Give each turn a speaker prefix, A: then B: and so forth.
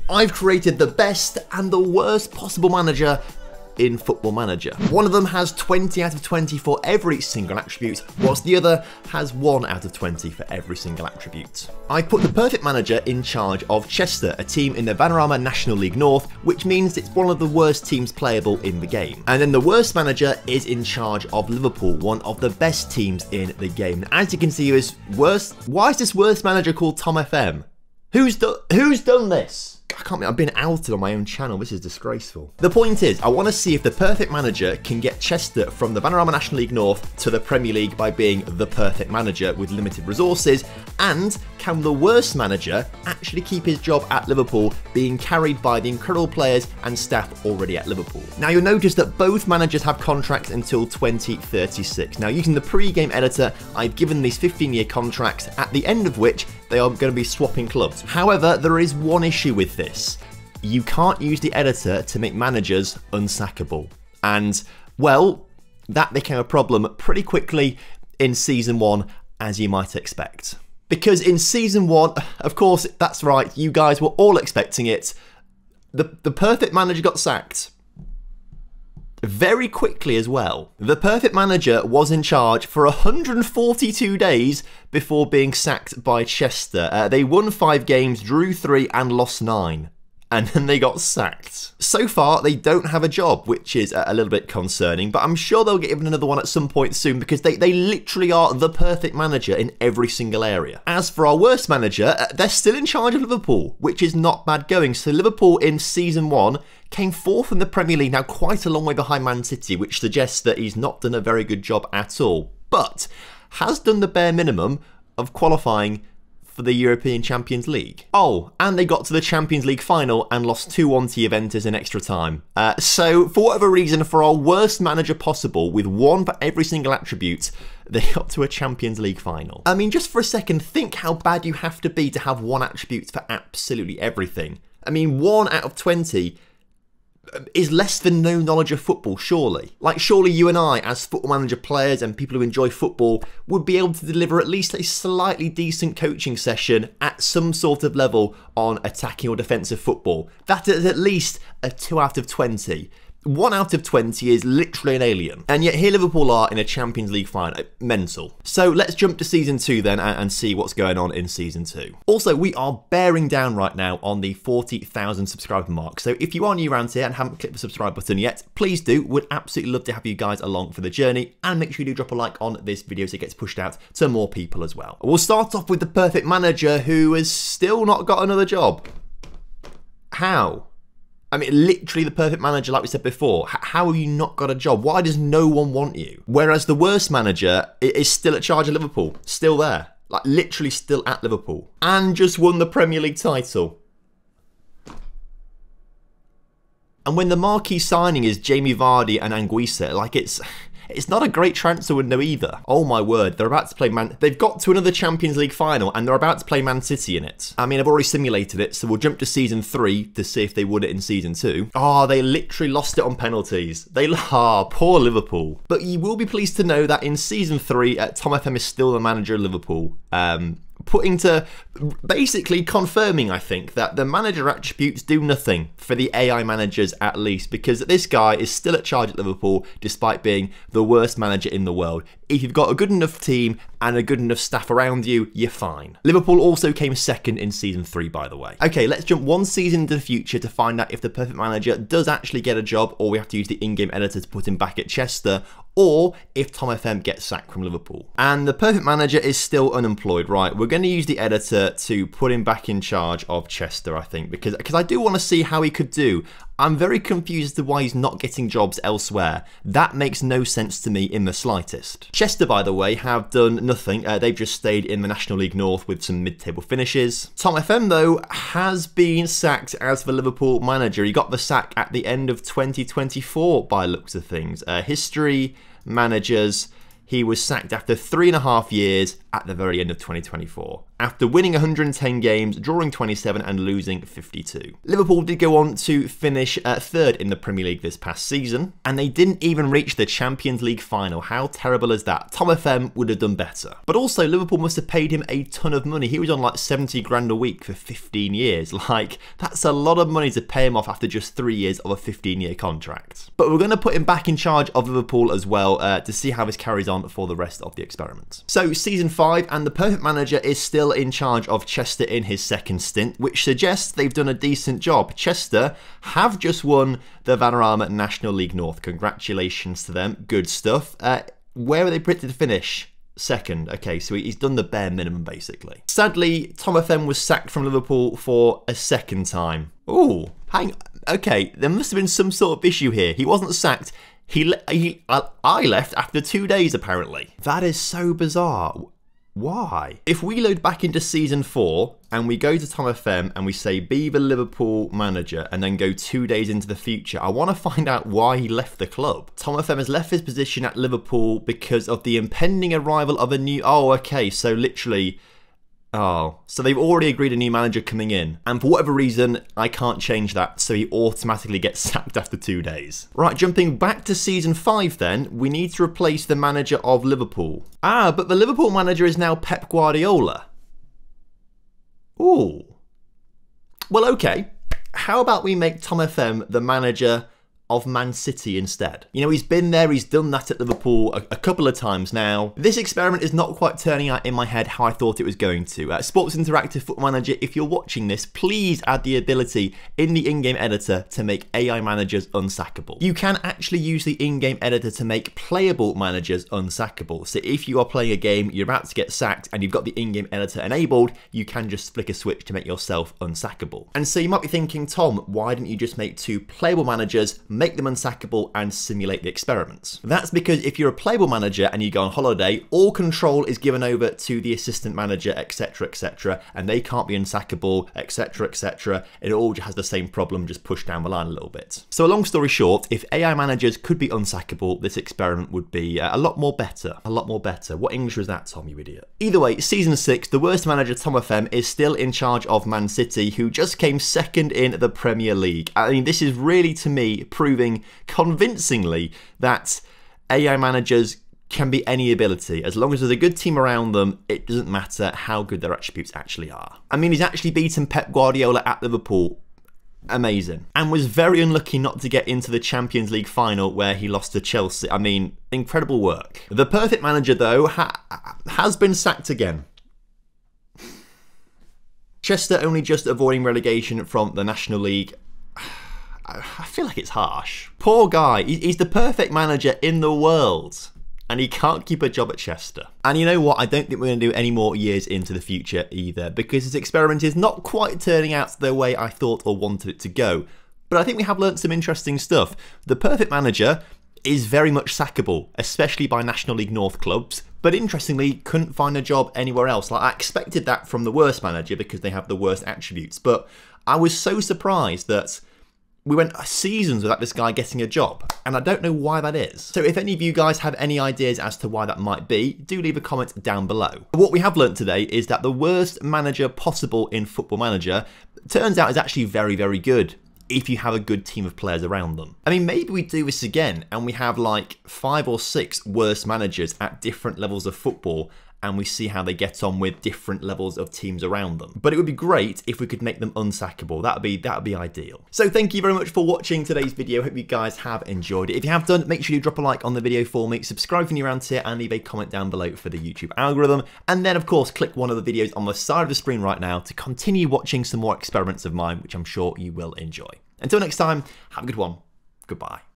A: I've created the best and the worst possible manager in Football Manager. One of them has 20 out of 20 for every single attribute, whilst the other has 1 out of 20 for every single attribute. I put the perfect manager in charge of Chester, a team in the Vanarama National League North, which means it's one of the worst teams playable in the game. And then the worst manager is in charge of Liverpool, one of the best teams in the game. As you can see, why is this worst manager called TomFM? Who's done this? I can't believe I've been outed on my own channel. This is disgraceful. The point is, I want to see if the perfect manager can get Chester from the Vanarama National League North to the Premier League by being the perfect manager with limited resources, and can the worst manager actually keep his job at Liverpool, being carried by the incredible players and staff already at Liverpool. Now you'll notice that both managers have contracts until 2036. Now using the pre-game editor, I've given these 15-year contracts, at the end of which they are going to be swapping clubs. However, there is one issue with this. You can't use the editor to make managers unsackable. And, well, that became a problem pretty quickly in Season 1, as you might expect. Because in Season 1, of course, that's right, you guys were all expecting it, the perfect manager got sacked. Very quickly as well. The perfect manager was in charge for 142 days before being sacked by Chester. They won 5 games, drew 3 and lost 9. And then they got sacked. So far, they don't have a job, which is a little bit concerning, but I'm sure they'll get given another one at some point soon because they literally are the perfect manager in every single area. As for our worst manager, they're still in charge of Liverpool, which is not bad going. So Liverpool in Season 1 came 4th in the Premier League, now quite a long way behind Man City, which suggests that he's not done a very good job at all, but has done the bare minimum of qualifying for the European Champions League. Oh, and they got to the Champions League final and lost 2-1 to Juventus in extra time. So, for whatever reason, for our worst manager possible, with 1 for every single attribute, they got to a Champions League final. I mean, just for a second, think how bad you have to be to have 1 attribute for absolutely everything. I mean, 1 out of 20 is less than no knowledge of football, surely. Like, surely you and I, as Football Manager players and people who enjoy football, would be able to deliver at least a slightly decent coaching session at some sort of level on attacking or defensive football. That is at least a 2 out of 20. 1 out of 20 is literally an alien. And yet here Liverpool are in a Champions League final. Mental. So let's jump to Season 2 then and see what's going on in Season 2. Also, we are bearing down right now on the 40,000 subscriber mark. So if you are new around here and haven't clicked the subscribe button yet, please do. Would absolutely love to have you guys along for the journey. And make sure you do drop a like on this video so it gets pushed out to more people as well. We'll start off with the perfect manager who has still not got another job. How? I mean, literally the perfect manager, like we said before. How have you not got a job? Why does no one want you? Whereas the worst manager is still at charge of Liverpool. Still there. Like, literally still at Liverpool. And just won the Premier League title. And when the marquee signing is Jamie Vardy and Anguissa, like, it's not a great transfer window either. Oh my word, they're about to play they've got to another Champions League final and they're about to play Man City in it. I mean, I've already simulated it, so we'll jump to Season 3 to see if they would it in Season 2. Oh, they literally lost it on penalties. Poor Liverpool. But you will be pleased to know that in Season 3, TomFM is still the manager of Liverpool. Basically confirming, I think, that the manager attributes do nothing for the AI managers at least, because this guy is still at charge at Liverpool despite being the worst manager in the world. If you've got a good enough team and a good enough staff around you, you're fine. Liverpool also came 2nd in Season 3, by the way. Okay, let's jump 1 season into the future to find out if the perfect manager does actually get a job, or we have to use the in-game editor to put him back at Chester, or if TomFM gets sacked from Liverpool. And the perfect manager is still unemployed, right? We're going to use the editor to put him back in charge of Chester, I think, because I do want to see how he could do. I'm very confused as to why he's not getting jobs elsewhere. That makes no sense to me in the slightest. Chester, by the way, have done nothing. They've just stayed in the National League North with some mid-table finishes. TomFM, though, has been sacked as the Liverpool manager. He got the sack at the end of 2024 by looks of things. History, managers. He was sacked after 3.5 years at the very end of 2024, after winning 110 games, drawing 27 and losing 52. Liverpool did go on to finish third in the Premier League this past season, and they didn't even reach the Champions League final. How terrible is that? TomFM would have done better. But also, Liverpool must have paid him a ton of money. He was on like 70 grand a week for 15 years. Like, that's a lot of money to pay him off after just 3 years of a 15-year contract. But we're going to put him back in charge of Liverpool as well to see how this carries on for the rest of the experiment. So, season 5, and the perfect manager is still in charge of Chester in his second stint, which suggests they've done a decent job. Chester have just won the Vanarama National League North. Congratulations to them. Good stuff. Where are they predicted to finish? Second. Okay, so he's done the bare minimum, basically. Sadly, TomFM was sacked from Liverpool for a second time. Ooh, okay, there must have been some sort of issue here. He wasn't sacked. I left after 2 days, apparently. That is so bizarre. Why? If we load back into season 4 and we go to TomFM and we say be the Liverpool manager and then go 2 days into the future, I want to find out why he left the club. TomFM has left his position at Liverpool because of the impending arrival of a new... Oh, okay, so literally... Oh, so they've already agreed a new manager coming in, and for whatever reason, I can't change that, so he automatically gets sacked after 2 days. Right, jumping back to season 5 then, we need to replace the manager of Liverpool. Ah, but the Liverpool manager is now Pep Guardiola. Ooh. Well, okay. How about we make TomFM the manager of Man City instead? You know, he's been there, he's done that at Liverpool a couple of times now. This experiment is not quite turning out in my head how I thought it was going to. Sports Interactive Football Manager, if you're watching this, please add the ability in the in-game editor to make AI managers unsackable. You can actually use the in-game editor to make playable managers unsackable. So if you are playing a game, you're about to get sacked, and you've got the in-game editor enabled, you can just flick a switch to make yourself unsackable. And so you might be thinking, Tom, why didn't you just make 2 playable managers, make them unsackable and simulate the experiments? That's because if you're a playable manager and you go on holiday, all control is given over to the assistant manager, etc, and they can't be unsackable, etc. It all just has the same problem, just pushed down the line a little bit. So a long story short, if AI managers could be unsackable, this experiment would be a lot more better. A lot more better. What English was that, Tom, you idiot? Either way, season 6, the worst manager, TomFM, is still in charge of Man City, who just came second in the Premier League. I mean, this is really, to me, proving convincingly that AI managers can be any ability. As long as there's a good team around them, it doesn't matter how good their attributes actually are. I mean, he's actually beaten Pep Guardiola at Liverpool. Amazing. And was very unlucky not to get into the Champions League final where he lost to Chelsea. I mean, incredible work. The perfect manager, though, has been sacked again. Chester only just avoiding relegation from the National League. I feel like it's harsh. Poor guy. He's the perfect manager in the world, and he can't keep a job at Chester. And you know what? I don't think we're going to do any more years into the future either, because this experiment is not quite turning out the way I thought or wanted it to go. But I think we have learnt some interesting stuff. The perfect manager is very much sackable, especially by National League North clubs, but interestingly, couldn't find a job anywhere else. Like, I expected that from the worst manager because they have the worst attributes, but I was so surprised that we went seasons without this guy getting a job, and I don't know why that is. So if any of you guys have any ideas as to why that might be, do leave a comment down below. What we have learnt today is that the worst manager possible in Football Manager turns out is actually very, very good if you have a good team of players around them. I mean, maybe we do this again and we have like 5 or 6 worst managers at different levels of football, and we see how they get on with different levels of teams around them. But it would be great if we could make them unsackable. That would be ideal. So thank you very much for watching today's video. Hope you guys have enjoyed it. If you have done, make sure you drop a like on the video for me, subscribe if you're new around here, and leave a comment down below for the YouTube algorithm. And then, of course, click one of the videos on the side of the screen right now to continue watching some more experiments of mine, which I'm sure you will enjoy. Until next time, have a good one. Goodbye.